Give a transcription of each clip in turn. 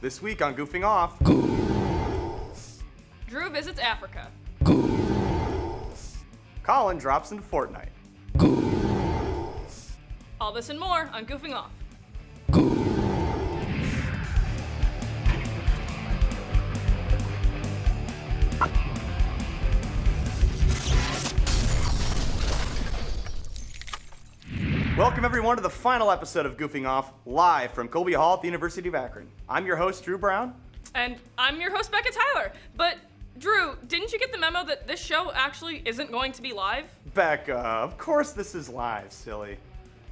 This week on Goofing Off, Drew visits Africa. Colin drops into Fortnite. All this and more on Goofing Off. Welcome everyone to the final episode of Goofing Off, live from Colby Hall at the University of Akron. I'm your host, Drew Brown. And I'm your host, Becca Tyler. But, Drew, didn't you get the memo that this show actually isn't going to be live? Becca, of course this is live, silly.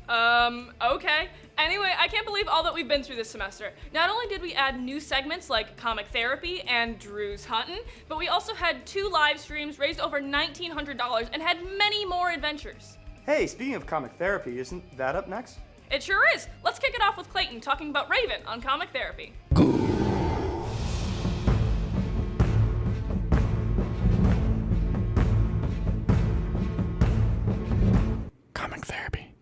Okay. Anyway, I can't believe all that we've been through this semester. Not only did we add new segments like Comic Therapy and Drew's Huntin, but we also had 2 live streams, raised over $1,900, and had many more adventures. Hey, speaking of comic therapy, isn't that up next? It sure is. Let's kick it off with Clayton talking about Raven on Comic Therapy. Comic Therapy.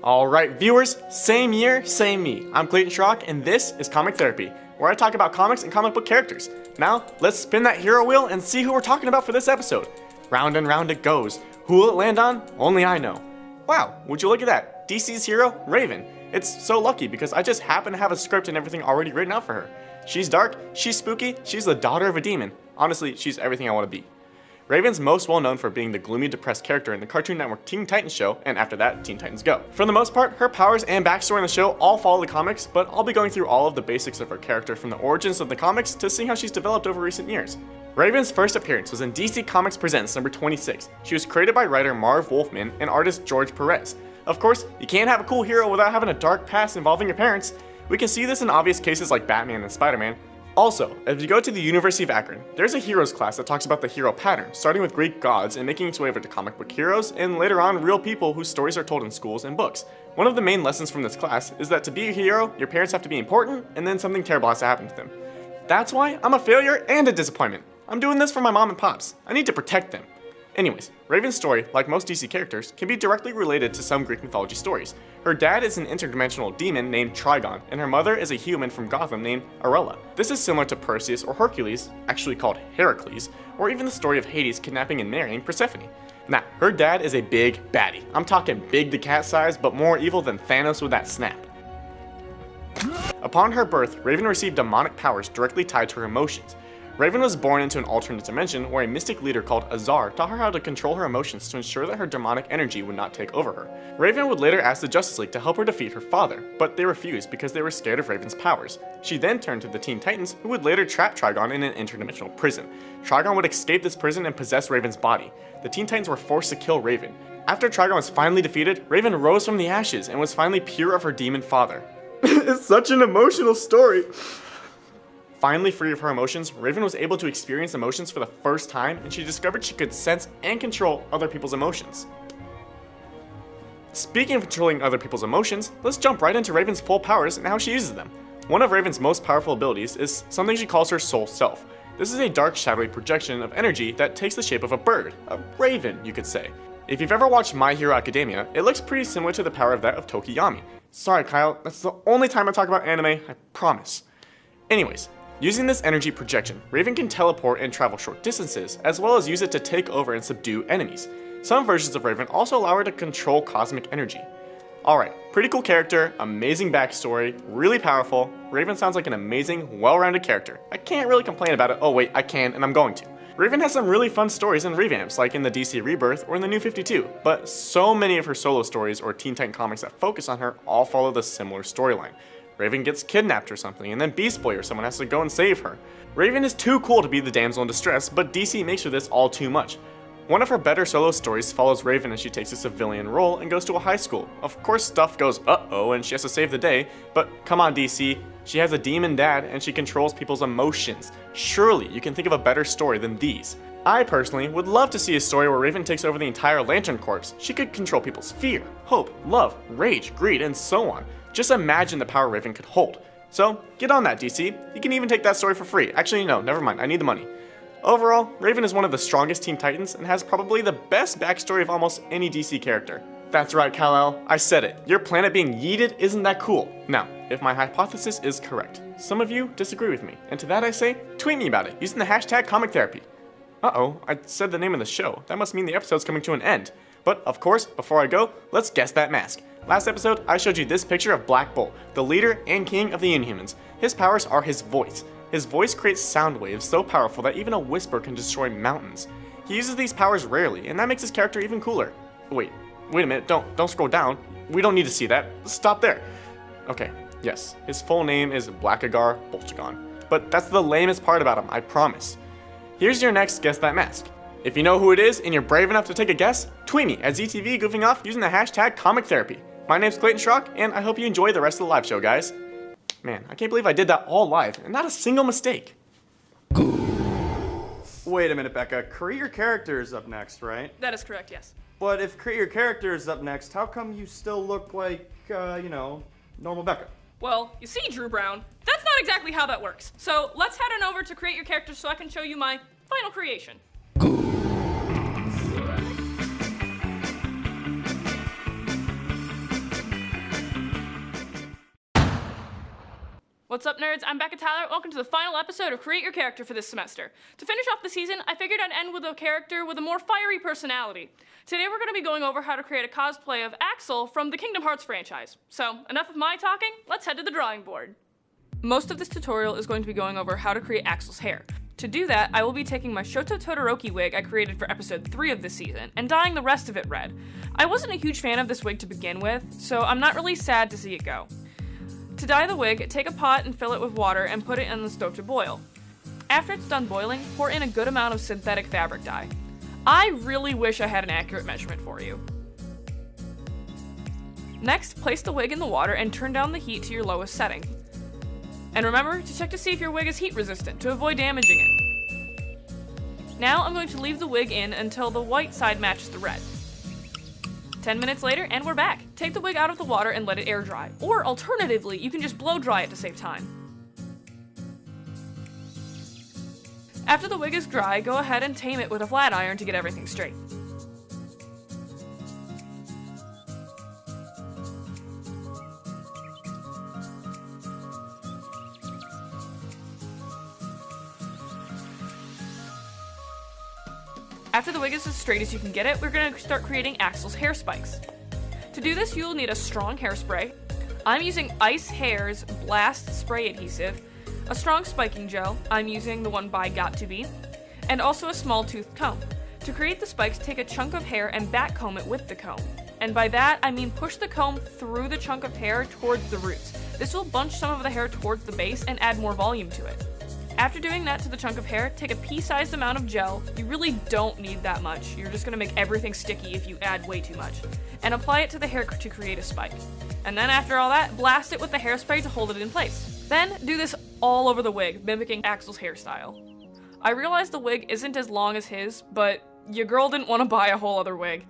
Alright, viewers, same year, same me. I'm Clayton Schrock, and this is Comic Therapy, where I talk about comics and comic book characters. Now, let's spin that hero wheel and see who we're talking about for this episode. Round and round it goes. Who will it land on? Only I know. Wow, would you look at that? DC's hero, Raven. It's so lucky because I just happen to have a script and everything already written out for her. She's dark, she's spooky, she's the daughter of a demon. Honestly, she's everything I want to be. Raven's most well known for being the gloomy, depressed character in the Cartoon Network Teen Titans show, and after that, Teen Titans Go. For the most part, her powers and backstory in the show all follow the comics, but I'll be going through all of the basics of her character from the origins of the comics to see how she's developed over recent years. Raven's first appearance was in DC Comics Presents number 26. She was created by writer Marv Wolfman and artist George Perez. Of course, you can't have a cool hero without having a dark past involving your parents. We can see this in obvious cases like Batman and Spider-Man. Also, if you go to the University of Akron, there's a heroes class that talks about the hero pattern, starting with Greek gods and making its way over to comic book heroes, and later on real people whose stories are told in schools and books. One of the main lessons from this class is that to be a hero, your parents have to be important, and then something terrible has to happen to them. That's why I'm a failure and a disappointment. I'm doing this for my mom and pops. I need to protect them. Anyways, Raven's story, like most DC characters, can be directly related to some Greek mythology stories. Her dad is an interdimensional demon named Trigon, and her mother is a human from Gotham named Arella. This is similar to Perseus or Hercules, actually called Heracles, or even the story of Hades kidnapping and marrying Persephone. Now, her dad is a big baddie. I'm talking big to cat size, but more evil than Thanos with that snap. Upon her birth, Raven received demonic powers directly tied to her emotions. Raven was born into an alternate dimension where a mystic leader called Azar taught her how to control her emotions to ensure that her demonic energy would not take over her. Raven would later ask the Justice League to help her defeat her father, but they refused because they were scared of Raven's powers. She then turned to the Teen Titans, who would later trap Trigon in an interdimensional prison. Trigon would escape this prison and possess Raven's body. The Teen Titans were forced to kill Raven. After Trigon was finally defeated, Raven rose from the ashes and was finally pure of her demon father. It's such an emotional story. Finally free of her emotions, Raven was able to experience emotions for the first time, and she discovered she could sense and control other people's emotions. Speaking of controlling other people's emotions, let's jump right into Raven's full powers and how she uses them. One of Raven's most powerful abilities is something she calls her soul self. This is a dark, shadowy projection of energy that takes the shape of a bird, a raven, you could say. If you've ever watched My Hero Academia, it looks pretty similar to the power of that of Tokiyami. Sorry Kyle, that's the only time I talk about anime, I promise. Anyways, using this energy projection, Raven can teleport and travel short distances, as well as use it to take over and subdue enemies. Some versions of Raven also allow her to control cosmic energy. Alright, pretty cool character, amazing backstory, really powerful. Raven sounds like an amazing, well-rounded character. I can't really complain about it. Oh wait, I can, and I'm going to. Raven has some really fun stories and revamps, like in the DC Rebirth or in the New 52, but so many of her solo stories or Teen Titan comics that focus on her all follow the similar storyline. Raven gets kidnapped or something, and then Beast Boy or someone has to go and save her. Raven is too cool to be the damsel in distress, but DC makes her this all too much. One of her better solo stories follows Raven as she takes a civilian role and goes to a high school. Of course stuff goes uh-oh and she has to save the day, but come on DC, she has a demon dad and she controls people's emotions. Surely you can think of a better story than these. I personally would love to see a story where Raven takes over the entire Lantern Corps. She could control people's fear, hope, love, rage, greed, and so on. Just imagine the power Raven could hold. So, get on that DC. You can even take that story for free. Actually, no, never mind, I need the money. Overall, Raven is one of the strongest Teen Titans and has probably the best backstory of almost any DC character. That's right, Kal-El. I said it. Your planet being yeeted isn't that cool. Now, if my hypothesis is correct, some of you disagree with me, and to that I say, tweet me about it using the hashtag #ComicTherapy. Uh-oh, I said the name of the show. That must mean the episode's coming to an end. But, of course, before I go, let's guess that mask. Last episode, I showed you this picture of Black Bolt, the leader and king of the Inhumans. His powers are his voice. His voice creates sound waves so powerful that even a whisper can destroy mountains. He uses these powers rarely, and that makes his character even cooler. Wait a minute, don't scroll down. We don't need to see that. Stop there. Okay, yes, his full name is Blackagar Boltagon. But that's the lamest part about him, I promise. Here's your next Guess That Mask. If you know who it is and you're brave enough to take a guess, tweet me at ZTV Goofing Off using the hashtag #ComicTherapy. My name's Clayton Schrock, and I hope you enjoy the rest of the live show, guys. Man, I can't believe I did that all live, and not a single mistake. Wait a minute, Becca. Create your character is up next, right? That is correct, yes. But if create your character is up next, how come you still look like, normal Becca? Well, you see, Drew Brown, that's not exactly how that works. So let's head on over to create your character so I can show you my final creation. What's up, nerds? I'm Becca Tyler. Welcome to the final episode of Create Your Character for this semester. To finish off the season, I figured I'd end with a character with a more fiery personality. Today we're going to be going over how to create a cosplay of Axel from the Kingdom Hearts franchise. So, enough of my talking, let's head to the drawing board. Most of this tutorial is going to be going over how to create Axel's hair. To do that, I will be taking my Shoto Todoroki wig I created for episode 3 of this season, and dyeing the rest of it red. I wasn't a huge fan of this wig to begin with, so I'm not really sad to see it go. To dye the wig, take a pot and fill it with water and put it in the stove to boil. After it's done boiling, pour in a good amount of synthetic fabric dye. I really wish I had an accurate measurement for you. Next, place the wig in the water and turn down the heat to your lowest setting. And remember to check to see if your wig is heat resistant to avoid damaging it. Now I'm going to leave the wig in until the white side matches the red. 10 minutes later, and we're back. Take the wig out of the water and let it air dry. Or alternatively, you can just blow dry it to save time. After the wig is dry, go ahead and tame it with a flat iron to get everything straight. After the wig is as straight as you can get it, we're going to start creating Axel's hair spikes. To do this, you'll need a strong hairspray. I'm using Ice Hair's Blast Spray Adhesive, a strong spiking gel, I'm using the one by Got2b, and also a small toothed comb. To create the spikes, take a chunk of hair and back comb it with the comb. And by that, I mean push the comb through the chunk of hair towards the roots. This will bunch some of the hair towards the base and add more volume to it. After doing that to the chunk of hair, take a pea-sized amount of gel. You really don't need that much. You're just going to make everything sticky if you add way too much. And apply it to the hair to create a spike. And then after all that, blast it with the hairspray to hold it in place. Then do this all over the wig, mimicking Axel's hairstyle. I realize the wig isn't as long as his, but your girl didn't want to buy a whole other wig.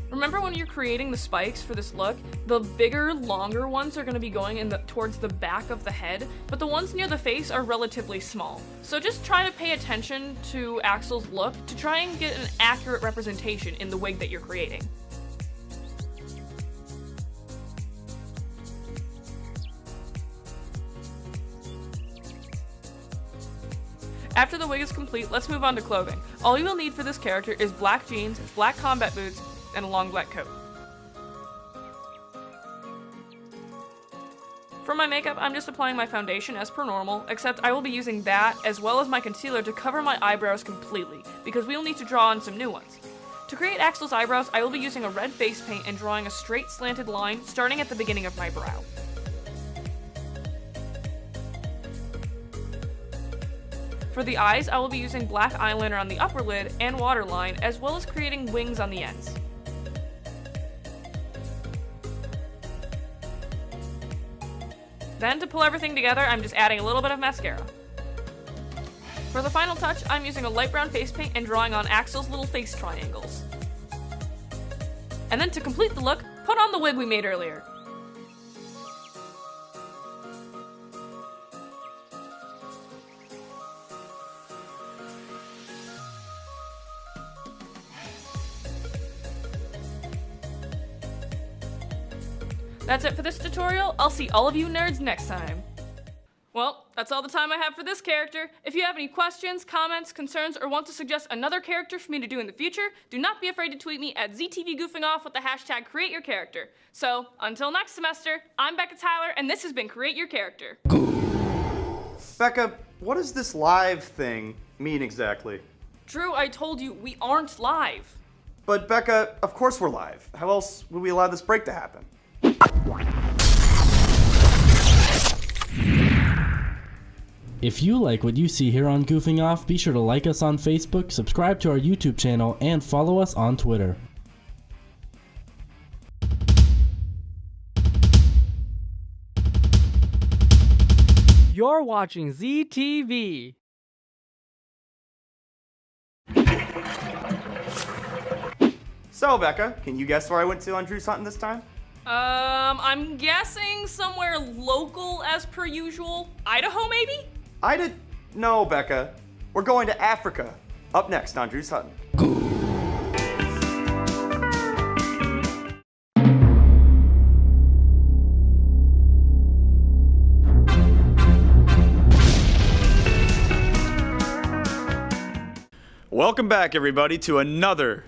Remember when you're creating the spikes for this look, the bigger, longer ones are going to be going towards the back of the head, but the ones near the face are relatively small. So just try to pay attention to Axel's look to try and get an accurate representation in the wig that you're creating. After the wig is complete, let's move on to clothing. All you will need for this character is black jeans, black combat boots, and a long black coat. For my makeup, I'm just applying my foundation as per normal, except I will be using that as well as my concealer to cover my eyebrows completely, because we will need to draw on some new ones. To create Axel's eyebrows, I will be using a red face paint and drawing a straight slanted line starting at the beginning of my brow. For the eyes, I will be using black eyeliner on the upper lid and waterline, as well as creating wings on the ends. Then, to pull everything together, I'm just adding a little bit of mascara. For the final touch, I'm using a light brown face paint and drawing on Axel's little face triangles. And then to complete the look, put on the wig we made earlier. That's it for this tutorial. I'll see all of you nerds next time. Well, that's all the time I have for this character. If you have any questions, comments, concerns, or want to suggest another character for me to do in the future, do not be afraid to tweet me at ZTVGoofingOff with the hashtag CreateYourCharacter. So, until next semester, I'm Becca Tyler, and this has been Create Your Character. Becca, what does this live thing mean exactly? Drew, I told you, we aren't live. But Becca, of course we're live. How else would we allow this break to happen? If you like what you see here on Goofing Off, be sure to like us on Facebook, subscribe to our YouTube channel, and follow us on Twitter. You're watching ZTV. So, Becca, can you guess where I went to on Drew's Huntin' this time? I'm guessing somewhere local as per usual. Idaho, maybe? No, Becca. We're going to Africa. Up next on Drew's Huntin'. Welcome back, everybody, to another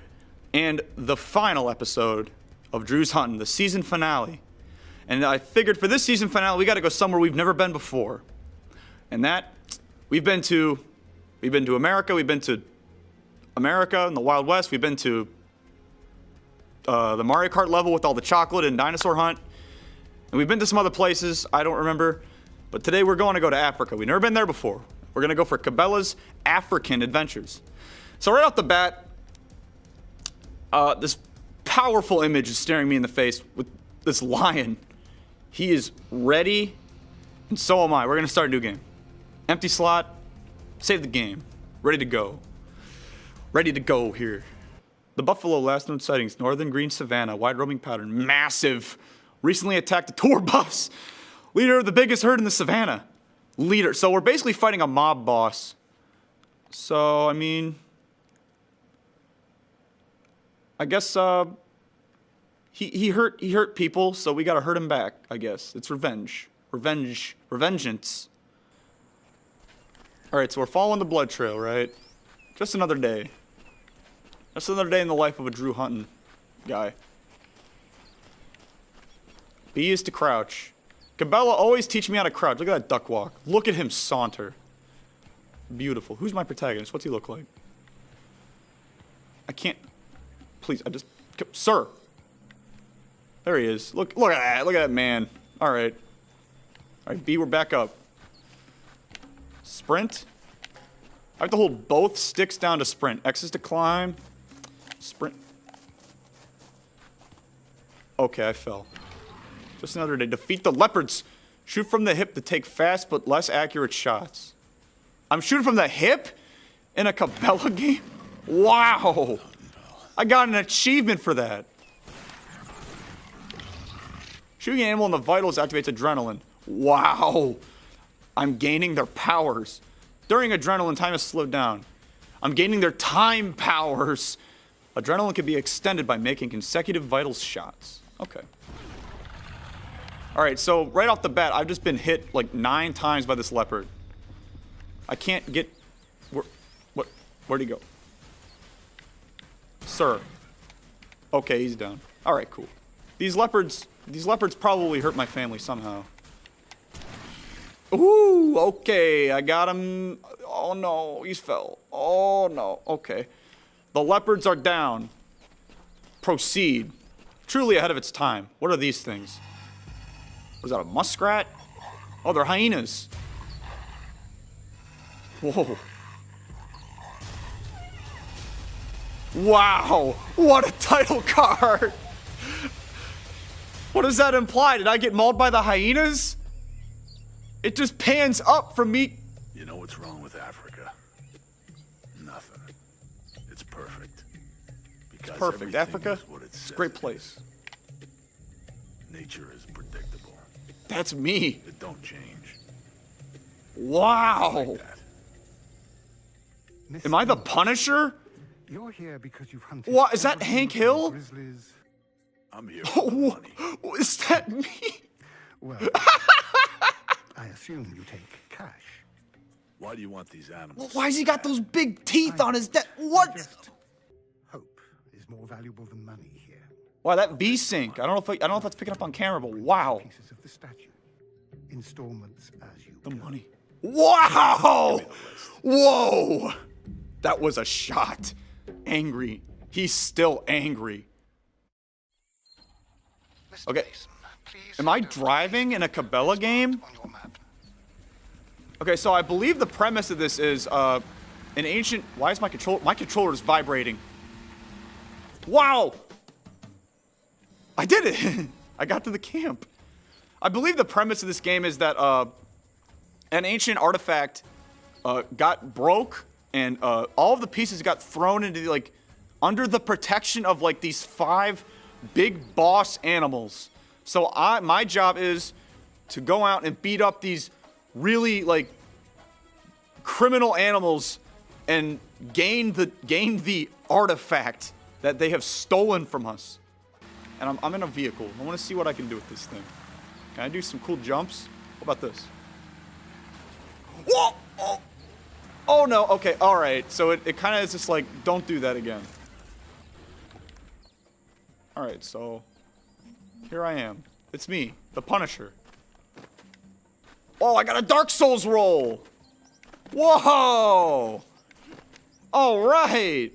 and the final episode of Drew's Huntin', the season finale. And I figured for this season finale, we got to go somewhere we've never been before. And that, we've been to America, we've been to America in the Wild West, we've been to the Mario Kart level with all the chocolate and dinosaur hunt, and we've been to some other places, I don't remember, but today we're going to go to Africa. We've never been there before. We're going to go for Cabela's African Adventures. So right off the bat, this powerful image is staring me in the face with this lion. He is ready, and so am I. We're going to start a new game. Empty slot, save the game. Ready to go. Ready to go here. The buffalo last known sightings, northern green savanna, wide roaming pattern, massive. Recently attacked a tour bus. Leader of the biggest herd in the savannah. Leader. So we're basically fighting a mob boss. So, I mean, I guess he hurt people, so we gotta hurt him back, I guess. It's revenge. Revengeance. Alright, so we're following the blood trail, right? Just another day. Just another day in the life of a Drew Huntin' guy. B is to crouch. Cabela always teach me how to crouch. Look at that duck walk. Look at him saunter. Beautiful. Who's my protagonist? What's he look like? I can't. Please, sir. There he is. Look at that. Look at that man. All right. All right, B, we're back up. Sprint. I have to hold both sticks down to sprint. X is to climb. Sprint. Okay, I fell. Just another day. Defeat the leopards. Shoot from the hip to take fast but less accurate shots. I'm shooting from the hip in a Cabela game? Wow. I got an achievement for that. Shooting an animal in the vitals activates adrenaline. Wow. I'm gaining their powers. During adrenaline, time is slowed down. I'm gaining their time powers. Adrenaline can be extended by making consecutive vitals shots. Okay. Alright, so right off the bat, I've just been hit like 9 times by this leopard. I can't get... Where'd he go? Sir. Okay, he's down. Alright, cool. These leopards probably hurt my family somehow. Ooh, okay, I got him. Oh no, he's fell. Oh no, okay. The leopards are down. Proceed. Truly ahead of its time. What are these things? Was that a muskrat? Oh, they're hyenas. Whoa. Wow, what a title card. What does that imply? Did I get mauled by the hyenas? It just pans up from me. You know what's wrong with Africa? It's perfect. Africa, it's a great place. Nature is predictable. That's me. It don't change. Wow. Like that. Am I the Punisher? You're here because you've hunted. What, is that Hank Hill? Grizzlies. I'm here for the money. Is that me? Well, I assume you take cash. Why do you want these animals? Why has he got those big teeth on his What? Just hope is more valuable than money here. Wow, that V-sync. I don't know if that's picking up on camera, but wow. Pieces of the statue. Installments as you The go. money. Wow! Whoa! That was a shot. Angry. He's still angry. Mr. Okay. Mason, please Am I don't driving in a Cabela game? on your map. Okay, so I believe the premise of this is an ancient. Why is my controller is vibrating? Wow! I did it. I got to the camp. I believe the premise of this game is that an ancient artifact got broke, and all of the pieces got thrown into like under the protection of like these 5 big boss animals. So my job is to go out and beat up these really like criminal animals and gain the artifact that they have stolen from us. And I'm in a vehicle. I want to see what I can do with this thing. Can I do some cool jumps? What about this? Whoa! Oh no, okay, alright. So it kind of is just like, don't do that again. Alright, so here I am. It's me, the Punisher. Oh, I got a Dark Souls roll! Whoa! Alright!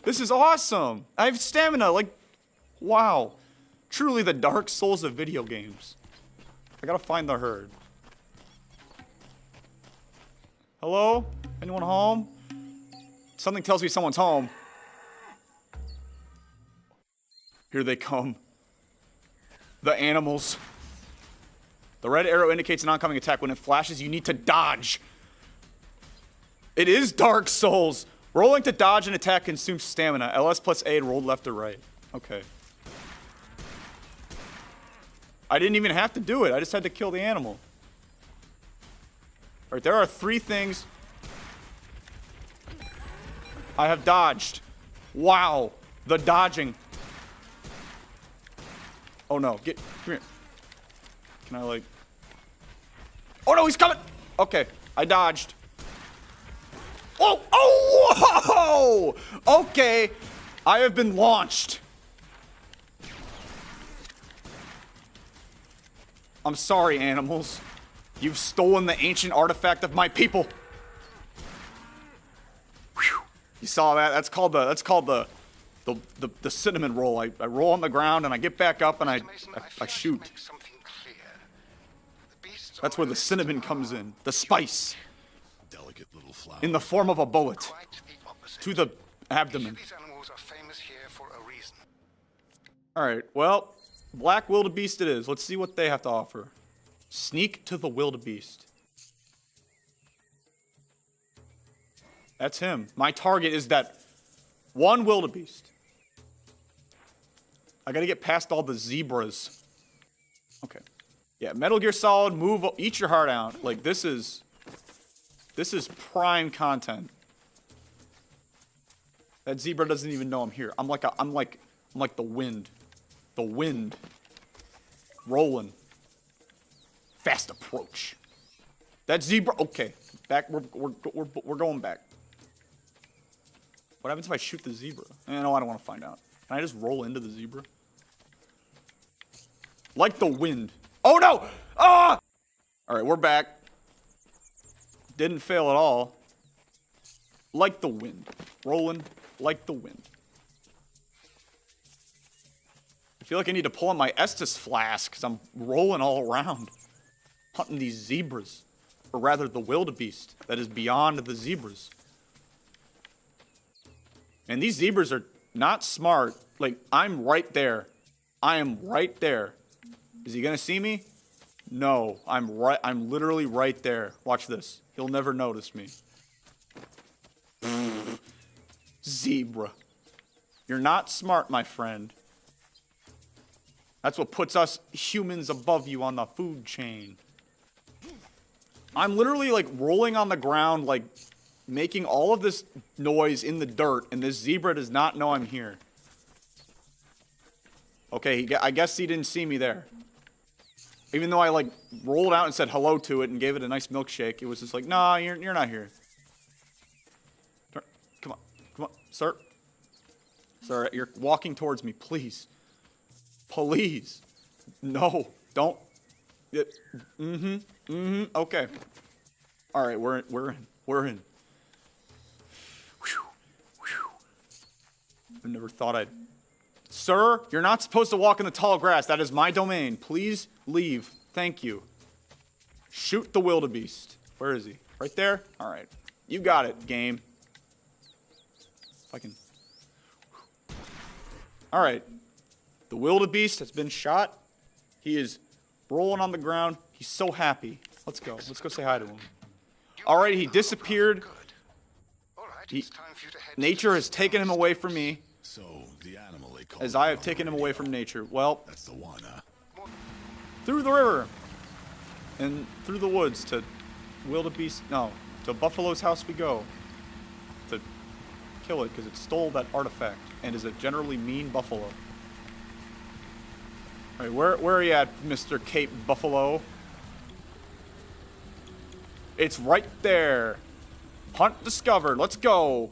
This is awesome! I have stamina, like, wow. Truly the Dark Souls of video games. I gotta find the herd. Hello? Anyone home? Something tells me someone's home. Here they come. The animals. The red arrow indicates an oncoming attack. When it flashes, you need to dodge. It is Dark Souls. Rolling to dodge an attack consumes stamina. LS plus A rolled left or right. Okay. I didn't even have to do it. I just had to kill the animal. Alright, there are 3 things I have dodged. Wow. The dodging. Oh no, come here. Can I like... Oh no, he's coming! Okay, I dodged. Oh, oh, whoa! Okay, I have been launched. I'm sorry, animals. You've stolen the ancient artifact of my people. Whew. You saw that? That's called the cinnamon roll. I roll on the ground and I get back up and I shoot. That's where the cinnamon comes in. The spice. Delicate little flower. In the form of a bullet. Quite the opposite. To the abdomen. These animals are famous here for a reason. Alright, well, Black Wildebeest it is. Let's see what they have to offer. Sneak to the Wildebeest. That's him. My target is that one Wildebeest. I gotta get past all the zebras. Okay. Yeah, Metal Gear Solid, move, eat your heart out. Like, this is prime content. That zebra doesn't even know I'm here. I'm like the wind. The wind. Rolling. Fast approach. That zebra, okay. Back, we're going back. What happens if I shoot the zebra? No, I don't want to find out. Can I just roll into the zebra? Like the wind. Oh no! Ah! Alright, we're back. Didn't fail at all. Like the wind. Rolling like the wind. I feel like I need to pull on my Estus flask because I'm rolling all around. Hunting these zebras. Or rather, the wildebeest that is beyond the zebras. And these zebras are not smart. Like, I'm right there. I am right there. Is he gonna see me? No, I'm literally right there. Watch this. He'll never notice me. Zebra. You're not smart, my friend. That's what puts us humans above you on the food chain. I'm literally like rolling on the ground, like making all of this noise in the dirt, and this zebra does not know I'm here. Okay, I guess he didn't see me there. Even though I like rolled out and said hello to it and gave it a nice milkshake, it was just like, nah, you're not here. Come on, sir. Sir, you're walking towards me, please. Please. No, don't. Okay. All right, we're in. Whew. I never thought I'd... Sir, you're not supposed to walk in the tall grass. That is my domain. Please leave. Thank you. Shoot the wildebeest. Where is he? Right there? All right. You got it, game. If I can... All right. The wildebeest has been shot. He is rolling on the ground. He's so happy. Let's go. Let's go say hi to him. All right, he disappeared. Nature has taken him away from me. So the animal they call As I have taken him away from nature. Well, That's the one, huh? through the river and through the woods to wildebeest. No, to Buffalo's house we go to kill it because it stole that artifact and is a generally mean buffalo. All right, where are you at, Mr. Cape Buffalo? It's right there. Hunt discovered. Let's go.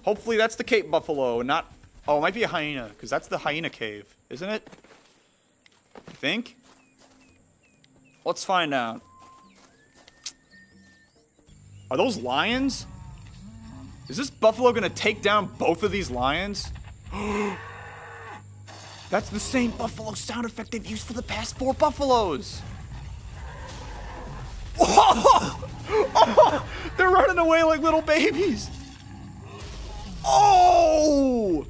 Hopefully that's the Cape Buffalo and not... Oh, it might be a hyena, because that's the hyena cave, isn't it? I think. Let's find out. Are those lions? Is this buffalo going to take down both of these lions? That's the same buffalo sound effect they've used for the past 4 buffaloes. Oh, they're running away like little babies. Oh!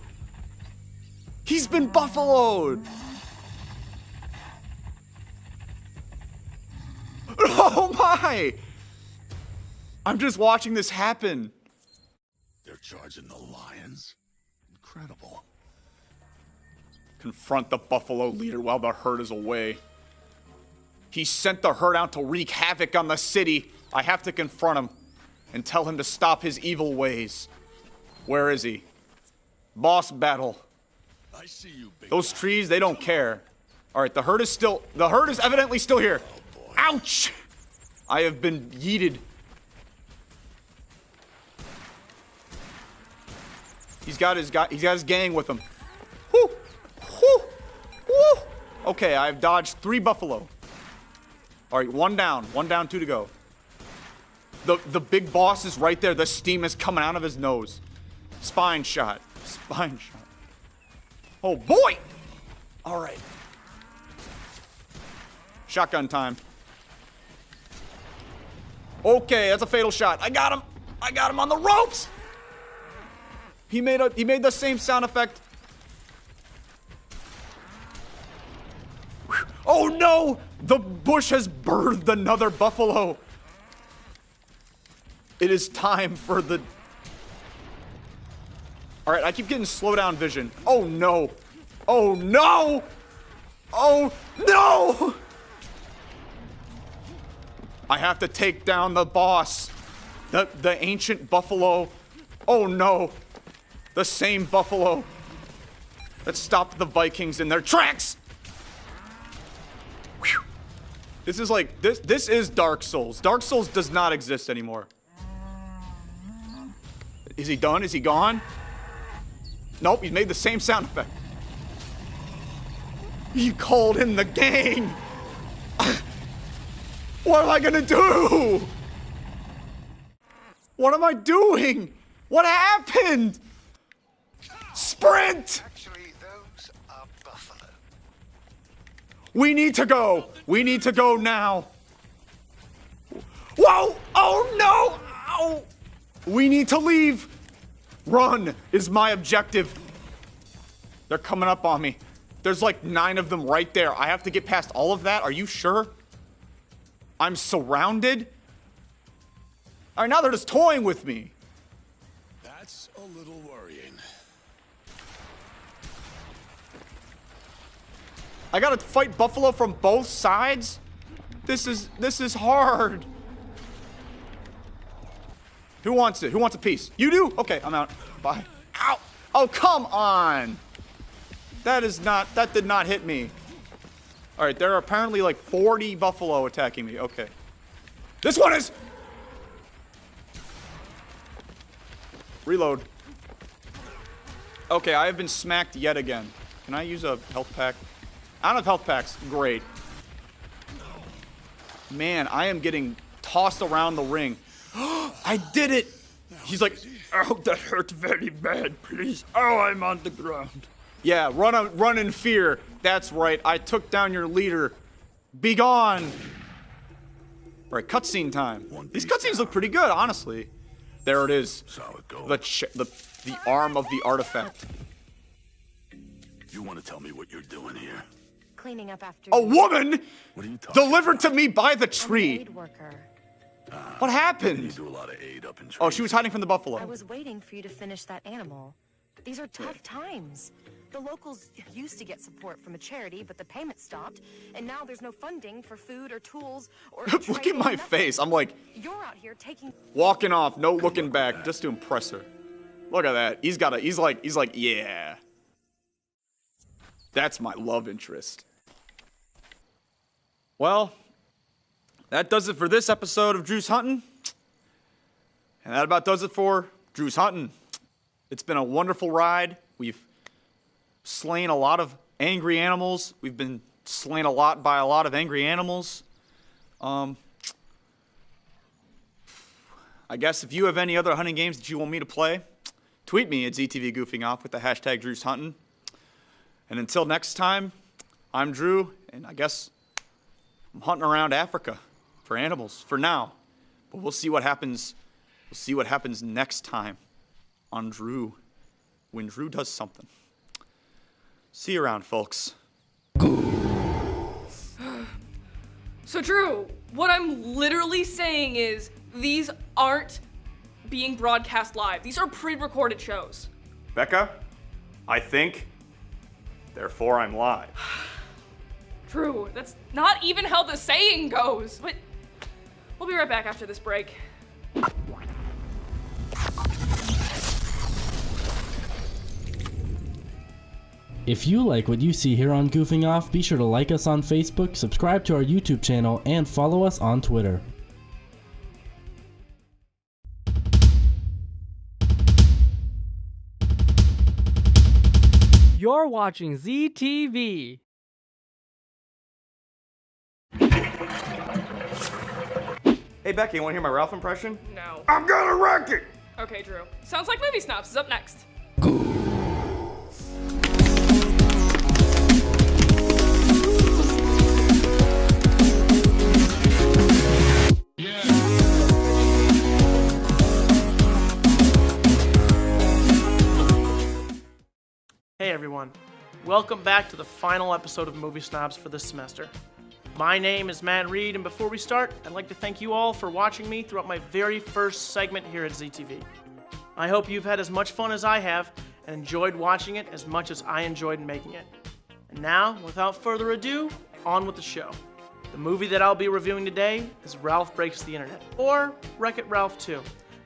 He's been buffaloed. Oh my! I'm just watching this happen. They're charging the lions? Incredible. Confront the buffalo leader while the herd is away. He sent the herd out to wreak havoc on the city. I have to confront him and tell him to stop his evil ways. Where is he? Boss battle. I see you, big Those guy. trees, they don't care. All right, the herd is evidently still here. Ouch! I have been yeeted. He's got his gang with him. Whoo! Whoo! Woo! Okay, I've dodged 3 buffalo. All right, 1 down, 2 to go. The big boss is right there. The steam is coming out of his nose. Spine shot. Spine shot. Oh boy! All right. Shotgun time. Okay, that's a fatal shot. I got him. I got him on the ropes. He made the same sound effect. Oh no! The bush has birthed another buffalo. It is time for the... All right, I keep getting slow down vision. Oh no! Oh no! Oh no! I have to take down the boss. The ancient buffalo. Oh no! The same buffalo that stopped the Vikings in their tracks. Whew. This is like this is Dark Souls. Dark Souls does not exist anymore. Is he done? Is he gone? Nope, he's made the same sound effect. He called in the gang. What am I gonna do? What am I doing? What happened? Sprint! Actually, those are buffalo. We need to go. We need to go now. Whoa! Oh no! Ow! We need to leave. Run is my objective. They're coming up on me. There's like 9 of them right there. I have to get past all of that. Are you sure? I'm surrounded. All right, now they're just toying with me. That's a little worrying. I gotta fight buffalo from both sides? This is hard. Who wants it? Who wants a piece? You do? Okay, I'm out. Bye. Ow! Oh, come on! That did not hit me. All right, there are apparently like 40 buffalo attacking me. Okay. This one is... Reload. Okay, I have been smacked yet again. Can I use a health pack? I don't have health packs. Great. Man, I am getting tossed around the ring. I did it! He's like, oh, that hurt very bad, please. Oh, I'm on the ground. Yeah, run in fear. That's right, I took down your leader. Be gone! All right, cutscene time. These cutscenes look pretty good, honestly. There it is. Solid gold. The arm of the artifact. You want to tell me what you're doing here? Cleaning up after A woman What are you talking delivered to about? me by the I'm an tree. aid worker. What You happened? do a lot of aid up in trees. Oh, she was hiding from the buffalo. I was waiting for you to finish that animal. These are tough times. The locals used to get support from a charity, but the payment stopped, and now there's no funding for food or tools or Look at training, my nothing. face. I'm like You're out here taking walking off, no looking back, just to impress her. Look at that. He's like, yeah. That's my love interest. Well, that does it for this episode of Drew's Huntin'. And that about does it for Drew's Huntin'. It's been a wonderful ride. We've slain a lot of angry animals. We've been slain a lot by a lot of angry animals. I guess if you have any other hunting games that you want me to play, tweet me at ZTV Goofing Off with the hashtag Drew's Huntin'. And until next time, I'm Drew, and I guess I'm hunting around Africa for animals for now. But we'll see what happens. We'll see what happens next time on Drew, when Drew does something. See you around, folks. So Drew, what I'm literally saying is these aren't being broadcast live. These are pre-recorded shows. Becca, I think, therefore I'm live. Drew, that's not even how the saying goes. But we'll be right back after this break. If you like what you see here on Goofing Off, be sure to like us on Facebook, subscribe to our YouTube channel, and follow us on Twitter. You're watching ZTV. Hey, Becky, you want to hear my Ralph impression? No. I'm gonna wreck it! Okay, Drew. Sounds like Movie Snobs is up next. Hey everyone, welcome back to the final episode of Movie Snobs for this semester. My name is Matt Reed, and before we start, I'd like to thank you all for watching me throughout my very first segment here at ZTV. I hope you've had as much fun as I have and enjoyed watching it as much as I enjoyed making it. And now, without further ado, on with the show. The movie that I'll be reviewing today is Ralph Breaks the Internet, or Wreck-It Ralph 2,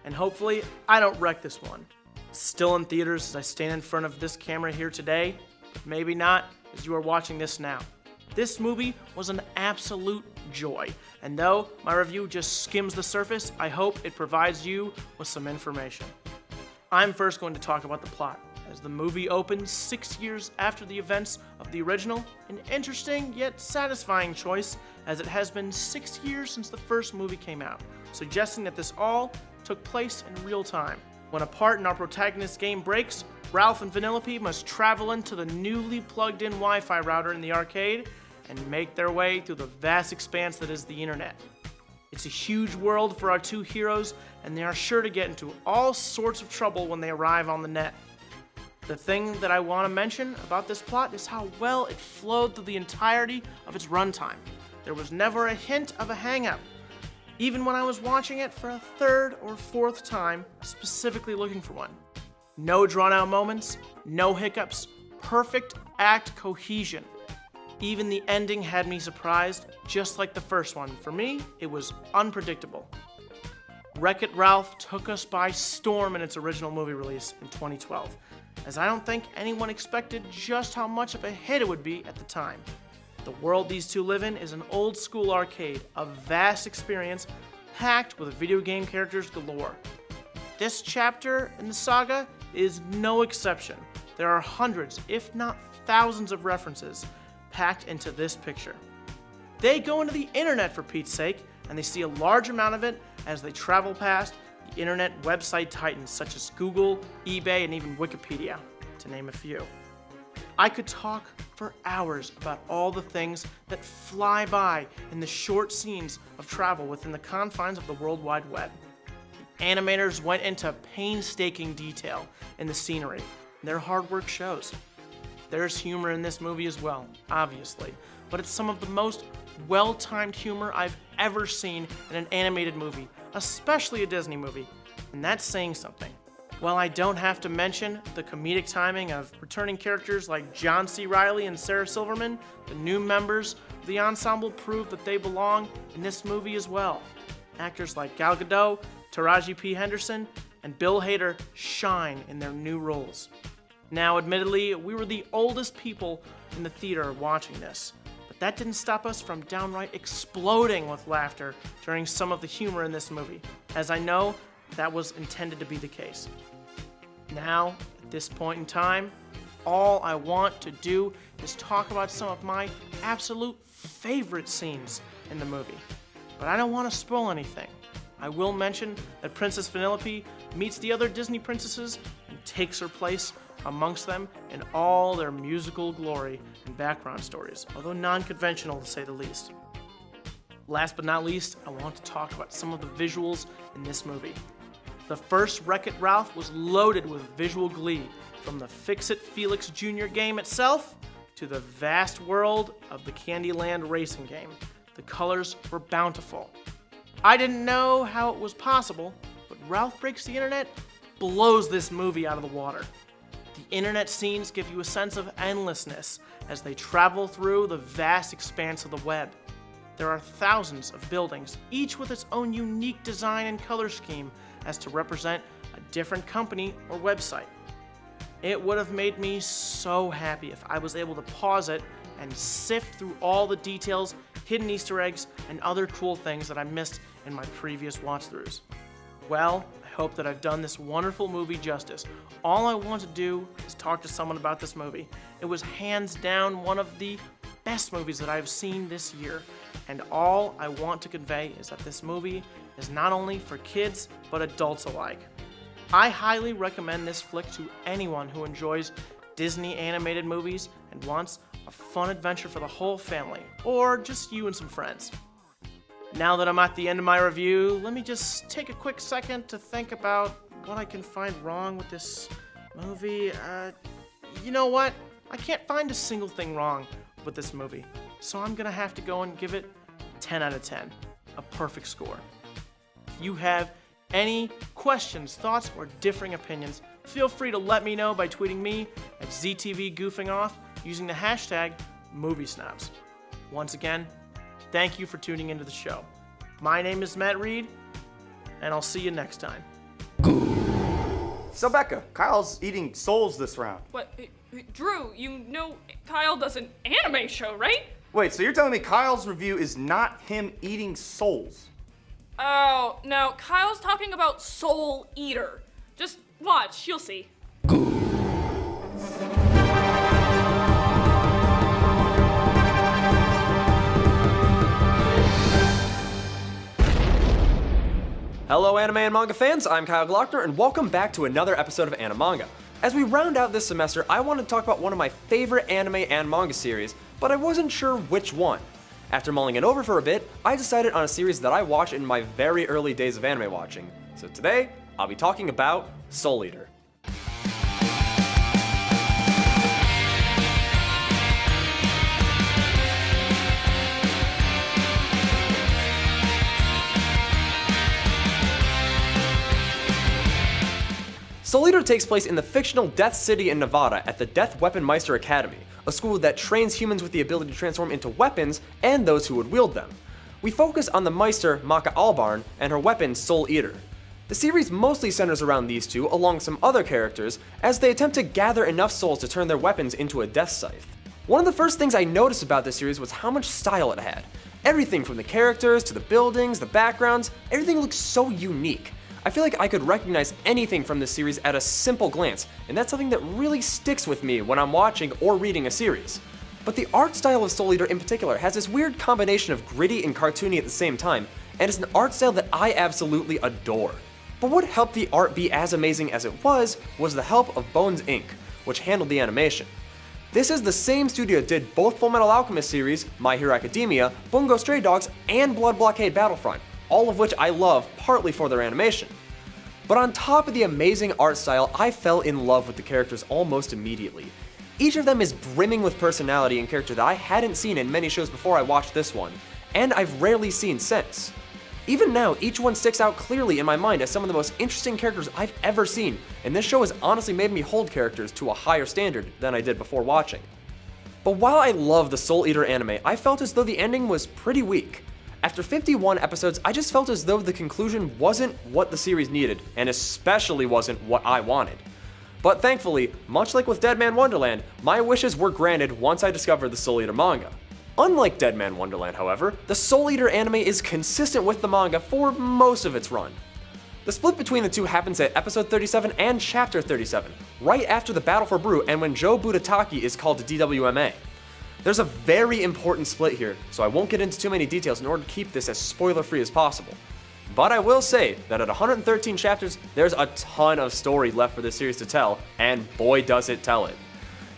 and hopefully I don't wreck this one. It's still in theaters as I stand in front of this camera here today, but maybe not as you are watching this now. This movie was an absolute joy, and though my review just skims the surface, I hope it provides you with some information. I'm first going to talk about the plot, as the movie opens 6 years after the events of the original, an interesting yet satisfying choice, as it has been 6 years since the first movie came out, suggesting that this all took place in real time. When a part in our protagonist's game breaks, Ralph and Vanellope must travel into the newly plugged-in Wi-Fi router in the arcade and make their way through the vast expanse that is the internet. It's a huge world for our two heroes, and they are sure to get into all sorts of trouble when they arrive on the net. The thing that I want to mention about this plot is how well it flowed through the entirety of its runtime. There was never a hint of a hang-up, even when I was watching it for a third or fourth time, specifically looking for one. No drawn-out moments, no hiccups, perfect act cohesion. Even the ending had me surprised, just like the first one. For me, it was unpredictable. Wreck-It Ralph took us by storm in its original movie release in 2012, as I don't think anyone expected just how much of a hit it would be at the time. The world these two live in is an old school arcade, a vast experience packed with video game characters galore. This chapter in the saga is no exception. There are hundreds, if not thousands of references packed into this picture. They go into the internet for Pete's sake, and they see a large amount of it as they travel past the internet website titans such as Google, eBay, and even Wikipedia, to name a few. I could talk for hours about all the things that fly by in the short scenes of travel within the confines of the World Wide Web. The animators went into painstaking detail in the scenery, and their hard work shows. There's humor in this movie as well, obviously, but it's some of the most well-timed humor I've ever seen in an animated movie, especially a Disney movie, and that's saying something. While I don't have to mention the comedic timing of returning characters like John C. Reilly and Sarah Silverman, the new members of the ensemble prove that they belong in this movie as well. Actors like Gal Gadot, Taraji P. Henderson, and Bill Hader shine in their new roles. Now, admittedly, we were the oldest people in the theater watching this, but that didn't stop us from downright exploding with laughter during some of the humor in this movie, as I know that was intended to be the case. Now, at this point in time, all I want to do is talk about some of my absolute favorite scenes in the movie, but I don't want to spoil anything. I will mention that Princess Vanellope meets the other Disney princesses and takes her place amongst them in all their musical glory and background stories, although non-conventional to say the least. Last but not least, I want to talk about some of the visuals in this movie. The first Wreck-It Ralph was loaded with visual glee, from the Fix-It Felix Jr. game itself to the vast world of the Candyland racing game. The colors were bountiful. I didn't know how it was possible, but Ralph Breaks the Internet blows this movie out of the water. The internet scenes give you a sense of endlessness as they travel through the vast expanse of the web. There are thousands of buildings, each with its own unique design and color scheme as to represent a different company or website. It would have made me so happy if I was able to pause it and sift through all the details, hidden Easter eggs, and other cool things that I missed in my previous watch-throughs. Well, I hope that I've done this wonderful movie justice. All I want to do is talk to someone about this movie. It was hands down one of the best movies that I've seen this year, and all I want to convey is that this movie is not only for kids, but adults alike. I highly recommend this flick to anyone who enjoys Disney animated movies and wants a fun adventure for the whole family, or just you and some friends. Now that I'm at the end of my review, let me just take a quick second to think about what I can find wrong with this movie. You know what? I can't find a single thing wrong with this movie, so I'm gonna have to go and give it 10 out of 10, a perfect score. If you have any questions, thoughts, or differing opinions, feel free to let me know by tweeting me at ZTV Goofing Off using the hashtag MovieSnobs. Once again, thank you for tuning into the show. My name is Matt Reed, and I'll see you next time. So Becca, Kyle's eating souls this round. What? Drew, you know Kyle does an anime show, right? Wait, so you're telling me Kyle's review is not him eating souls? Oh, no, Kyle's talking about Soul Eater. Just watch, you'll see. Hello anime and manga fans, I'm Kyle Glockner and welcome back to another episode of Animanga. As we round out this semester, I wanted to talk about one of my favorite anime and manga series, but I wasn't sure which one. After mulling it over for a bit, I decided on a series that I watched in my very early days of anime watching. So today, I'll be talking about Soul Eater. Soul Eater takes place in the fictional Death City in Nevada at the Death Weapon Meister Academy, a school that trains humans with the ability to transform into weapons and those who would wield them. We focus on the Meister, Maka Albarn, and her weapon, Soul Eater. The series mostly centers around these two, along with some other characters, as they attempt to gather enough souls to turn their weapons into a death scythe. One of the first things I noticed about this series was how much style it had. Everything from the characters to the buildings, the backgrounds, everything looks so unique. I feel like I could recognize anything from this series at a simple glance, and that's something that really sticks with me when I'm watching or reading a series. But the art style of Soul Eater in particular has this weird combination of gritty and cartoony at the same time, and it's an art style that I absolutely adore. But what helped the art be as amazing as it was the help of Bones Inc., which handled the animation. This is the same studio that did both Fullmetal Alchemist series, My Hero Academia, Bungo Stray Dogs, and Blood Blockade Battlefront, all of which I love partly for their animation. But on top of the amazing art style, I fell in love with the characters almost immediately. Each of them is brimming with personality and character that I hadn't seen in many shows before I watched this one, and I've rarely seen since. Even now, each one sticks out clearly in my mind as some of the most interesting characters I've ever seen, and this show has honestly made me hold characters to a higher standard than I did before watching. But while I love the Soul Eater anime, I felt as though the ending was pretty weak. After 51 episodes, I just felt as though the conclusion wasn't what the series needed, and especially wasn't what I wanted. But thankfully, much like with Dead Man Wonderland, my wishes were granted once I discovered the Soul Eater manga. Unlike Dead Man Wonderland, however, the Soul Eater anime is consistent with the manga for most of its run. The split between the two happens at episode 37 and chapter 37, right after the Battle for Bru and when Joe Butataki is called to DWMA. There's a very important split here, so I won't get into too many details in order to keep this as spoiler-free as possible. But I will say that at 113 chapters, there's a ton of story left for this series to tell, and boy does it tell it.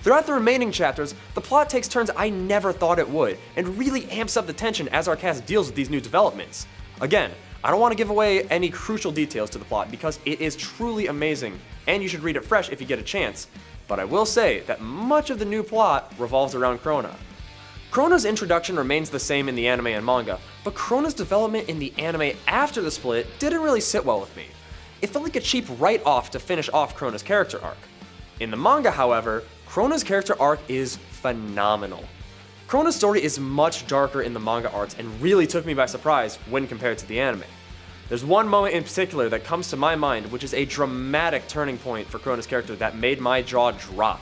Throughout the remaining chapters, the plot takes turns I never thought it would, and really amps up the tension as our cast deals with these new developments. Again, I don't want to give away any crucial details to the plot because it is truly amazing, and you should read it fresh if you get a chance, but I will say that much of the new plot revolves around Krona. Krona's introduction remains the same in the anime and manga, but Krona's development in the anime after the split didn't really sit well with me. It felt like a cheap write-off to finish off Krona's character arc. In the manga, however, Krona's character arc is phenomenal. Krona's story is much darker in the manga arcs and really took me by surprise when compared to the anime. There's one moment in particular that comes to my mind which is a dramatic turning point for Krona's character that made my jaw drop.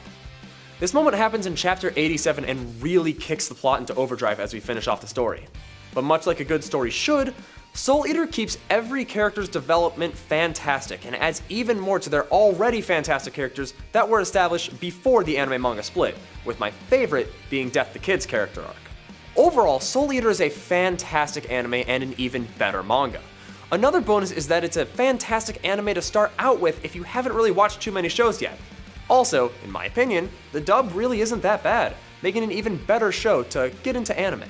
This moment happens in chapter 87 and really kicks the plot into overdrive as we finish off the story. But much like a good story should, Soul Eater keeps every character's development fantastic and adds even more to their already fantastic characters that were established before the anime manga split, with my favorite being Death the Kid's character arc. Overall, Soul Eater is a fantastic anime and an even better manga. Another bonus is that it's a fantastic anime to start out with if you haven't really watched too many shows yet. Also, in my opinion, the dub really isn't that bad, making an even better show to get into anime.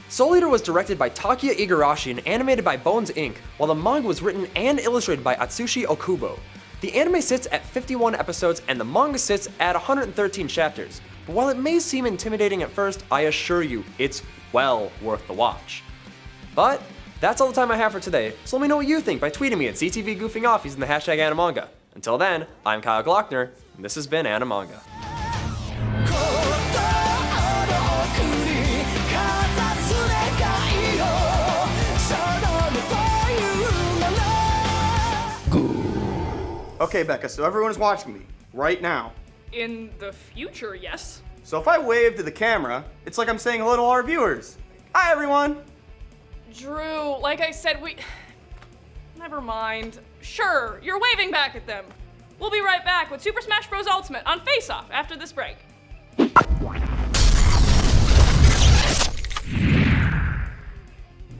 Soul Eater was directed by Takuya Igarashi and animated by Bones Inc., while the manga was written and illustrated by Atsushi Okubo. The anime sits at 51 episodes and the manga sits at 113 chapters, but while it may seem intimidating at first, I assure you, it's well worth the watch. But that's all the time I have for today, so let me know what you think by tweeting me at ZTV Goofing Off using the hashtag Animanga. Until then, I'm Kyle Glockner, and this has been Animanga. Okay, Becca, so everyone is watching me right now. In the future, yes. So if I wave to the camera, it's like I'm saying hello to our viewers. Hi, everyone. Drew, like I said, never mind. Sure, you're waving back at them. We'll be right back with Super Smash Bros. Ultimate on Face Off after this break.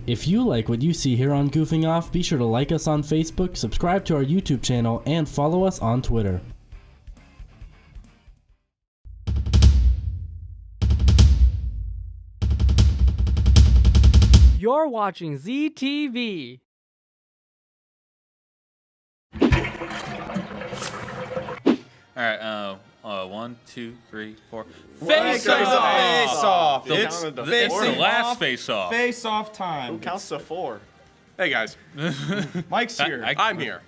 If you like what you see here on Goofing Off, be sure to like us on Facebook, subscribe to our YouTube channel, and follow us on Twitter. You're watching ZTV. All right, 1, 2, 3, 4. Face off! It's the last face off. Face off time. Who counts to 4? Hey guys, Mike's here. I'm here.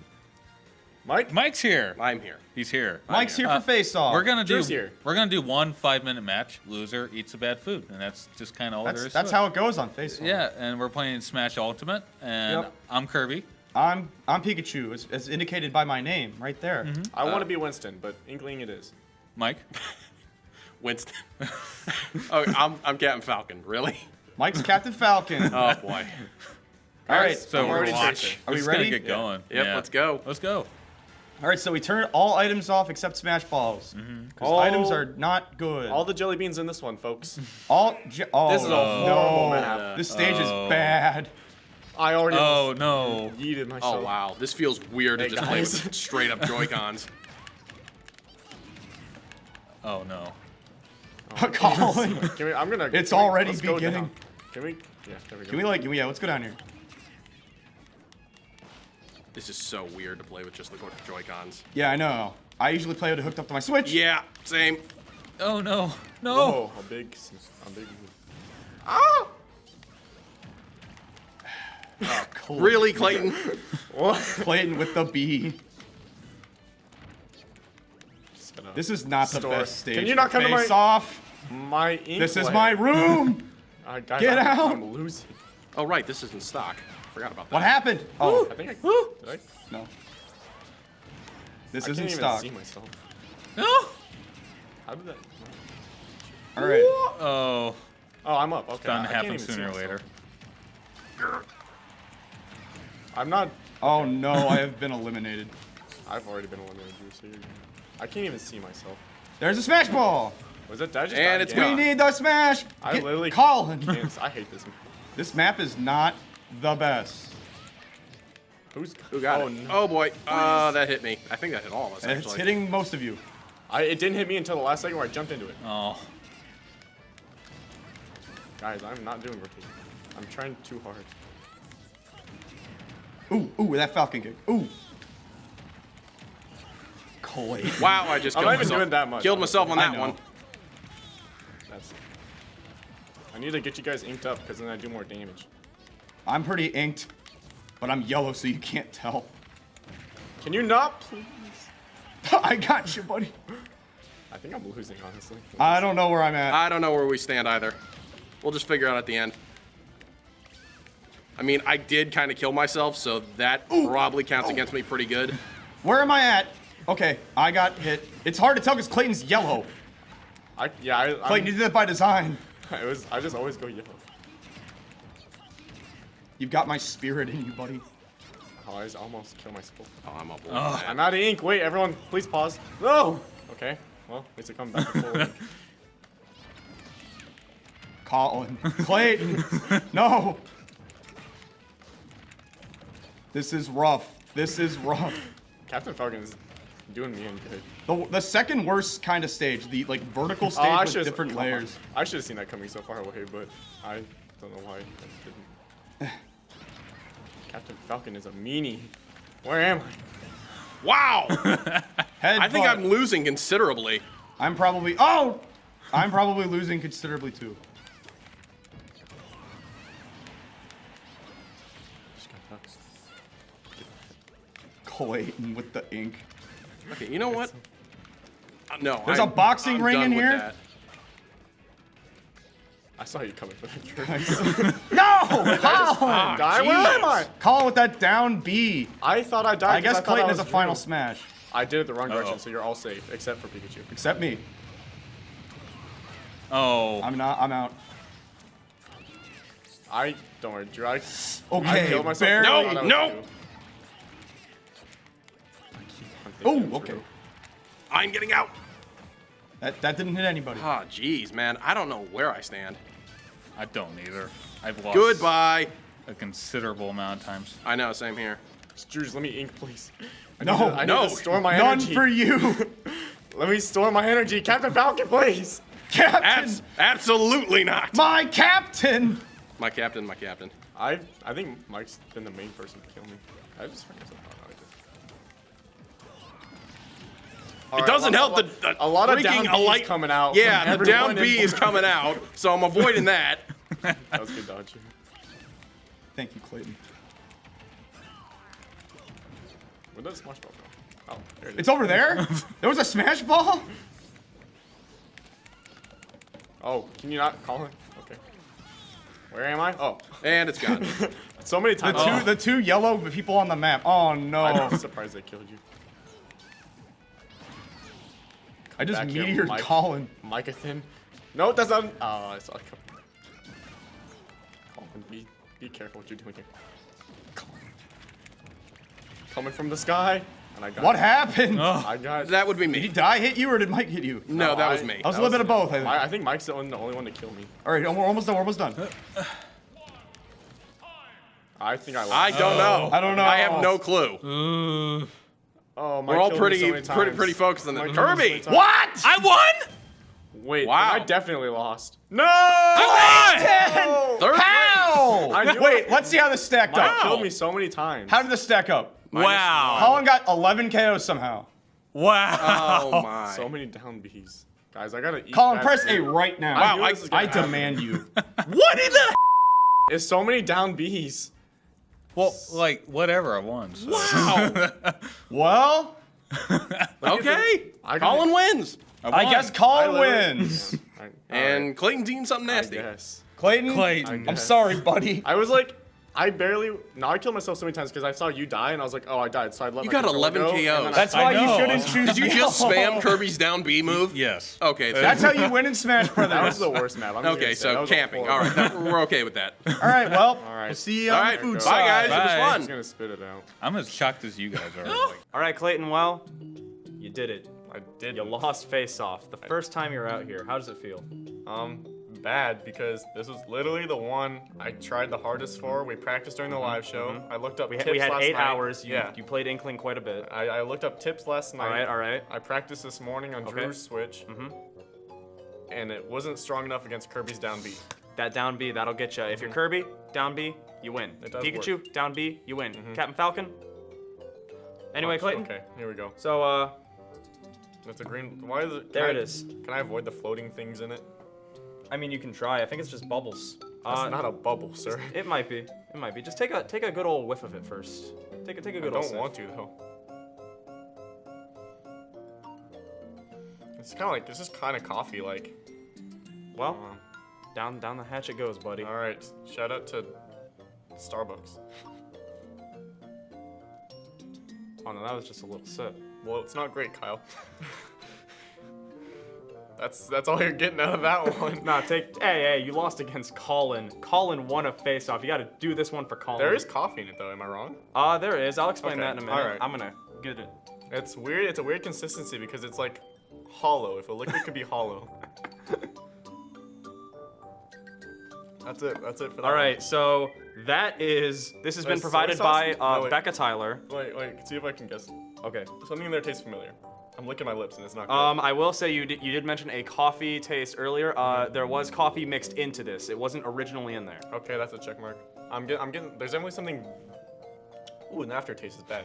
Mike's here. I'm here. He's here. Mike's here for face-off. We're gonna Drew's here. do one 5-minute match. Loser eats the bad food, and that's just kind of all there is. That's to how it goes on face-off. Yeah, and we're playing Smash Ultimate, and Yep. I'm Kirby. I'm Pikachu, as indicated by my name right there. I want to be Winston, but Inkling it is. Mike. Winston. Oh, I'm Captain Falcon. Really? Mike's Captain Falcon. Oh boy. All right, So I'm we're already watching. chasing. Are we Just ready? gonna get going. Yep, Yeah. let's go. Let's go. All right, so we turn all items off except Smash Balls. Because All- items are not good. All the jelly beans in this one, folks. oh, This is a horrible map. This stage is Oh. bad. I already Oh no. yeeted myself. Oh wow, this feels weird Hey, to just play guys. with straight up Joy-Cons. Oh no. Colin. Can we, I'm gonna. It's can we- already let's go beginning. down. Can we? Yeah, there we go. Yeah, let's go down here. This is so weird to play with just the Joy-Cons. Yeah, I know. I usually play with it hooked up to my Switch. Yeah, same. Oh no. No. Oh, a big. Ah! Cool. Really, Clayton? Clayton with the B. Just gonna This is not the store- best stage. Can you not for come to my- face off? My ink This is layer. my room. Guys, Get out. I'm losing. Oh right, this is in stock. Forgot about that. What happened? Oh, I think I. Did I? no. This I isn't can't even stock. see myself. No. How did that? All right. Oh. Oh, I'm up. Okay. Bound I to can't happen even see sooner or myself. later. I'm not. Oh no, I have been eliminated. I've already been eliminated, so you're- I can't even see myself. There's a Smash Ball. Was it? Did I just And die it's again? We need the Smash. I Get literally Colin. I hate this. This map is not the best. Who got oh, it? No. Oh boy. That hit me. I think that hit all of us And actually. it's hitting most of you. It didn't hit me until the last second where I jumped into it. Oh. Guys, I'm not doing rookie. I'm trying too hard. Ooh, that Falcon kick. Ooh. Clayton. Wow, I just I'm killed not even myself. doing that much, Killed myself on I that know. one. I need to get you guys inked up because then I do more damage. I'm pretty inked, but I'm yellow, so you can't tell. Can you not, please? I got you, buddy. I think I'm losing, honestly. I don't know where I'm at. I don't know where we stand either. We'll just figure out at the end. I mean, I did kind of kill myself, so that probably counts against me pretty good. Where am I at? Okay, I got hit. It's hard to tell because Clayton's yellow. Clayton, you did that by design. I just always go yellow. You've got my spirit in you, buddy. Oh, I just almost killed myself. Oh, I'm up. I'm out of ink. Wait, everyone, please pause. No! Okay, well, at least I come back to full ink. Colin. Clayton. No. This is rough. This is rough. Captain Falcon is doing me in good. The second worst kind of stage, the like vertical stage with different layers. I should have seen that coming so far away, but I don't know why I didn't. Captain Falcon is a meanie. Where am I? Wow! Head I think butt. I'm losing considerably. I'm probably losing considerably too. Clayton with the ink. Okay, you know what? No. There's a boxing I'm ring done in with here? that. I saw you coming for that. No! Colin! Die? Where am I? Colin with that down B. I thought I died. I guess thought Clayton I is a was final Drew. smash. I did it the wrong direction, so you're all safe, except for Pikachu. Except me. Oh. I'm out. Don't worry, Drew. I Okay, killed myself. barely. I thought I was No! Drew. Oh, okay. I'm getting out. That didn't hit anybody. Oh, jeez, man. I don't know where I stand. I don't either. I've lost Goodbye. a considerable amount of times. I know, same here. Drew, just let me ink, please. I No, need to store my none energy. for you. Let me store my energy. Captain Falcon, please. Captain, Absolutely not. my captain. My captain, my captain. I think Mike's been the main person to kill me. I just found myself out. It doesn't help that a lot of freaking down B's coming out. Yeah, from the down everyone B in- is coming out, so I'm avoiding that. That was good dodge. Thank you, Clayton. Where does Smash Ball go? Oh, there it is. It's over there? There was a smash ball? Oh, can you not call it? Okay. Where am I? Oh. And it's gone. So many times. The two yellow people on the map. Oh no. I'm surprised they killed you. I just Back here, meteored Mike. Colin. Micathin. No, that's not. Oh, I saw it coming. Colin, be careful what you're doing here. Colin. Coming from the sky. And I got What it. happened? I got it. That would be Did me. I hit you or did Mike hit you? No, that was me. I was a little bit of both. I think Mike's the only one to kill me. All right, we're almost done. We're almost done. I think I lost. I don't know. I don't know. I have no clue. Oh, Mike We're all killed me so pretty many times. focused on that. Mike killed me so Kirby! many times. What? I won! Wait, Wow. I definitely lost. No! I Third place. How? I knew Wait, it. let's see how this stacked Mike up. killed me so many times. How did this stack up? won! Wow. Colin got 11 KOs somehow. Wow. Oh my. So many down Bs. Guys, I gotta eat. Colin, that press food. A right now. I knew this was gonna I happen. demand you. What in the? It's so many down Bs. Well, like whatever. I won. So. Wow. Well, Okay. I Colin wins. I won. guess Colin wins. And Clayton's eating something nasty. Yes. Clayton, Clayton. I'm sorry, buddy. I was like, I killed myself so many times because I saw you die and I was like, oh, I died. So I let You my got controller 11 go, and KOs. then That's I why you know. shouldn't choose. Did you just spam Kirby's down B move? Yes. Okay. That's how you win in Smash Brothers. That was the worst map. I'm just Okay, gonna say, that so was camping. horrible. All right, we're okay with that. All right, well, All right. we'll see you All on right, the food bye side. guys. It was Bye. I'm fun. just gonna spit it out. I'm as shocked as you guys are. All right, Clayton. Well, you did it. I did. You lost face off. The first time you're out here. How does it feel? Bad because this was literally the one I tried the hardest for. We practiced during the live show. I looked up We tips had last 8 night. hours. Yeah. You played Inkling quite a bit. I looked up tips last night. All right. I practiced this morning on Okay. Drew's Switch. And it wasn't strong enough against Kirby's down B. That down B, that'll get you. If you're Kirby, down B, you win. It does Pikachu, down B, you win. Captain Falcon. Anyway, Clayton. Okay, here we go. So, It's a green. Why is it? There it is. Can I avoid the floating things in it? I mean, you can try. I think it's just bubbles. That's not a bubble, sir. It might be. It might be. Just take a good old whiff of it first. Take a I good old don't sip. want to though. It's kind of like this is kind of coffee like. Well, down the hatch it goes, buddy. All right, shout out to Starbucks. Oh no, that was just a little sip. Well, it's not great, Kyle. That's all you're getting out of that one. Nah, hey, you lost against Colin. Colin won a face-off. You gotta do this one for Colin. There is coffee in it though, am I wrong? There is. I'll explain Okay, that in a minute. alright. I'm gonna get it. It's weird. It's a weird consistency because it's like hollow. If a liquid could be hollow. That's it for that. Alright, so this has been Soy provided sauce? by No, wait. Becca Tyler. Wait, see if I can guess. Okay. Something in there tastes familiar. I'm licking my lips and it's not good. I will say you did mention a coffee taste earlier. There was coffee mixed into this. It wasn't originally in there. Okay, that's a check mark. I'm getting. There's definitely something. Ooh, an aftertaste is bad.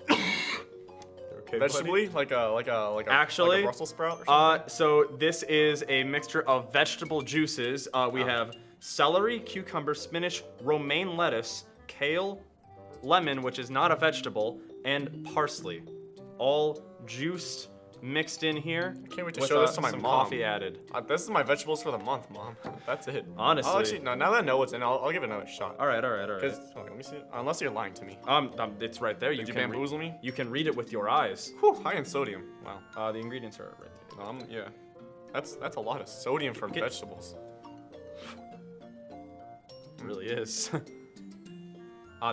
Okay, Vegetably, like a Actually, Brussels sprout or something. So this is a mixture of vegetable juices. We have celery, cucumber, spinach, romaine lettuce, kale, lemon, which is not a vegetable, and parsley. All juiced, mixed in here. I can't wait to with, show this to my some mom. coffee added. This is my vegetables for the month, Mom. That's it. Honestly. I'll actually, no, now that I know what's in, I'll give it another shot. All right. Because let me see it. Unless you're lying to me. It's right there. Did you bamboozle me? You can read it with your eyes. Whew, high in sodium. Wow. The ingredients are right there. Yeah. That's a lot of sodium for vegetables. It really is.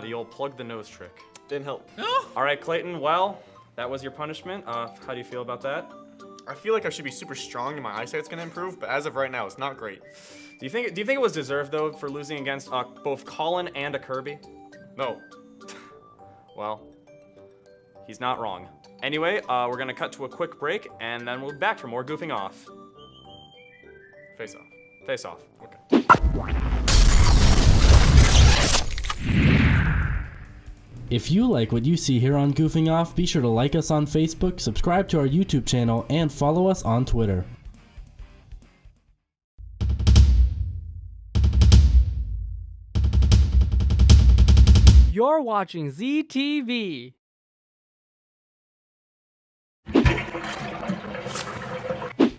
The old plug the nose trick. Didn't help. All right, Clayton. Well, that was your punishment. How do you feel about that? I feel like I should be super strong and my eyesight's gonna improve, but as of right now, it's not great. Do you think it was deserved though for losing against both Colin and a Kirby? No. Well, he's not wrong. Anyway, we're gonna cut to a quick break and then we'll be back for more goofing off. Face off. Face off. Okay. If you like what you see here on Goofing Off, be sure to like us on Facebook, subscribe to our YouTube channel, and follow us on Twitter. You're watching ZTV.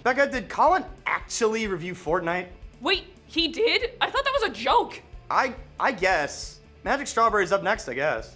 Becca, did Colin actually review Fortnite? Wait, he did? I thought that was a joke. I guess. Magic Strawberry's up next, I guess.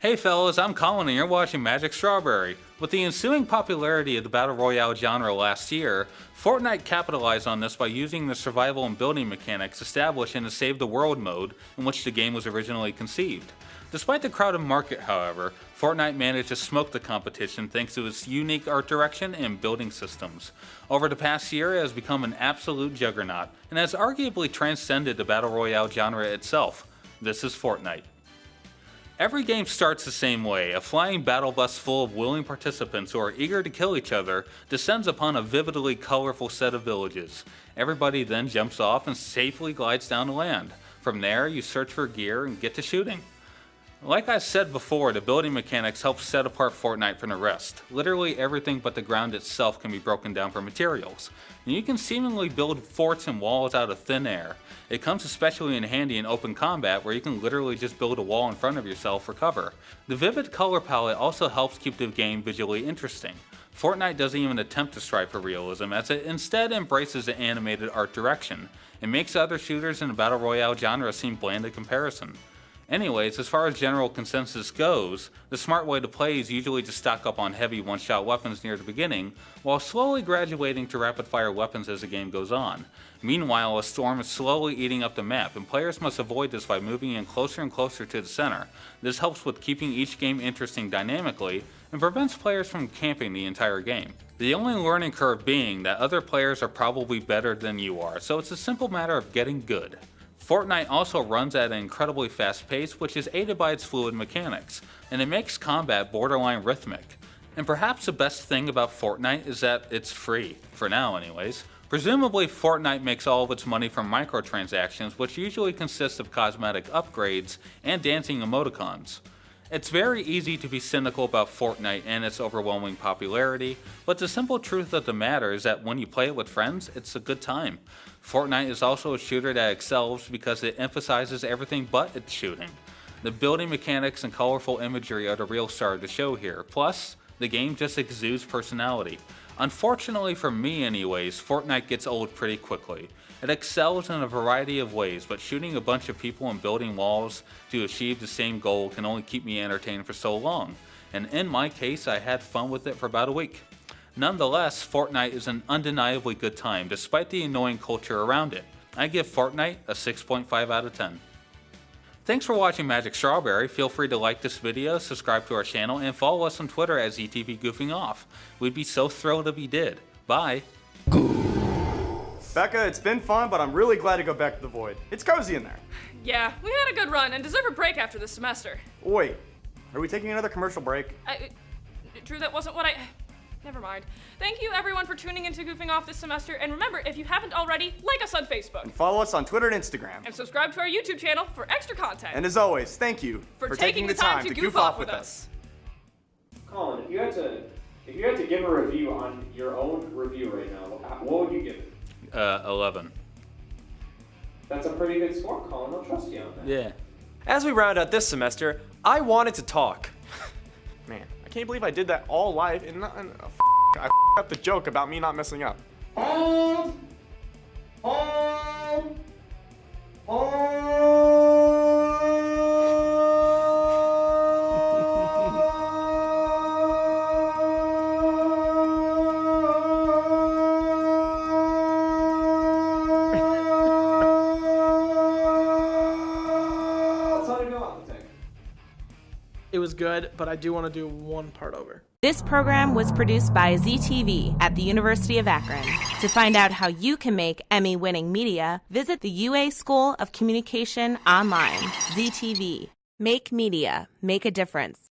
Hey fellas, I'm Colin and you're watching Magic Strawberry. With the ensuing popularity of the Battle Royale genre last year, Fortnite capitalized on this by using the survival and building mechanics established in the Save the World mode in which the game was originally conceived. Despite the crowded market, however, Fortnite managed to smoke the competition thanks to its unique art direction and building systems. Over the past year, it has become an absolute juggernaut, and has arguably transcended the Battle Royale genre itself. This is Fortnite. Every game starts the same way. A flying battle bus full of willing participants who are eager to kill each other descends upon a vividly colorful set of villages. Everybody then jumps off and safely glides down to land. From there, you search for gear and get to shooting. Like I said before, the building mechanics help set apart Fortnite from the rest. Literally everything but the ground itself can be broken down for materials, and you can seemingly build forts and walls out of thin air. It comes especially in handy in open combat where you can literally just build a wall in front of yourself for cover. The vivid color palette also helps keep the game visually interesting. Fortnite doesn't even attempt to strive for realism, as it instead embraces the animated art direction. It makes other shooters in the Battle Royale genre seem bland in comparison. Anyways, as far as general consensus goes, the smart way to play is usually to stock up on heavy one-shot weapons near the beginning, while slowly graduating to rapid-fire weapons as the game goes on. Meanwhile, a storm is slowly eating up the map, and players must avoid this by moving in closer and closer to the center. This helps with keeping each game interesting dynamically, and prevents players from camping the entire game. The only learning curve being that other players are probably better than you are, so it's a simple matter of getting good. Fortnite also runs at an incredibly fast pace, which is aided by its fluid mechanics, and it makes combat borderline rhythmic. And perhaps the best thing about Fortnite is that it's free, for now anyways. Presumably Fortnite makes all of its money from microtransactions, which usually consist of cosmetic upgrades and dancing emoticons. It's very easy to be cynical about Fortnite and its overwhelming popularity, but the simple truth of the matter is that when you play it with friends, it's a good time. Fortnite is also a shooter that excels because it emphasizes everything but its shooting. The building mechanics and colorful imagery are the real star of the show here, plus, the game just exudes personality. Unfortunately for me anyways, Fortnite gets old pretty quickly. It excels in a variety of ways, but shooting a bunch of people and building walls to achieve the same goal can only keep me entertained for so long, and in my case I had fun with it for about a week. Nonetheless, Fortnite is an undeniably good time despite the annoying culture around it. I give Fortnite a 6.5 out of 10. Thanks for watching Magic Strawberry. Feel free to like this video, subscribe to our channel, and follow us on Twitter at ZTV Goofing Off. We'd be so thrilled if you did. Bye. Becca, it's been fun, but I'm really glad to go back to the Void. It's cozy in there. Yeah, we had a good run and deserve a break after this semester. Wait, are we taking another commercial break? Drew, that wasn't what I... Never mind. Thank you everyone for tuning into Goofing Off this semester, and remember, if you haven't already, like us on Facebook. And follow us on Twitter and Instagram. And subscribe to our YouTube channel for extra content. And as always, thank you for taking the time to goof off with us. Colin, if you had to give a review on your own review right now, what would you give it? 11. That's a pretty good score, Colin. I'll trust you on that. Yeah. As we round out this semester, I wanted to talk. Man, I can't believe I did that all live and I up the joke about me not messing up. It was good, but I do want to do one part over. This program was produced by ZTV at the University of Akron. To find out how you can make Emmy-winning media, visit the UA School of Communication online. ZTV. Make media. Make a difference.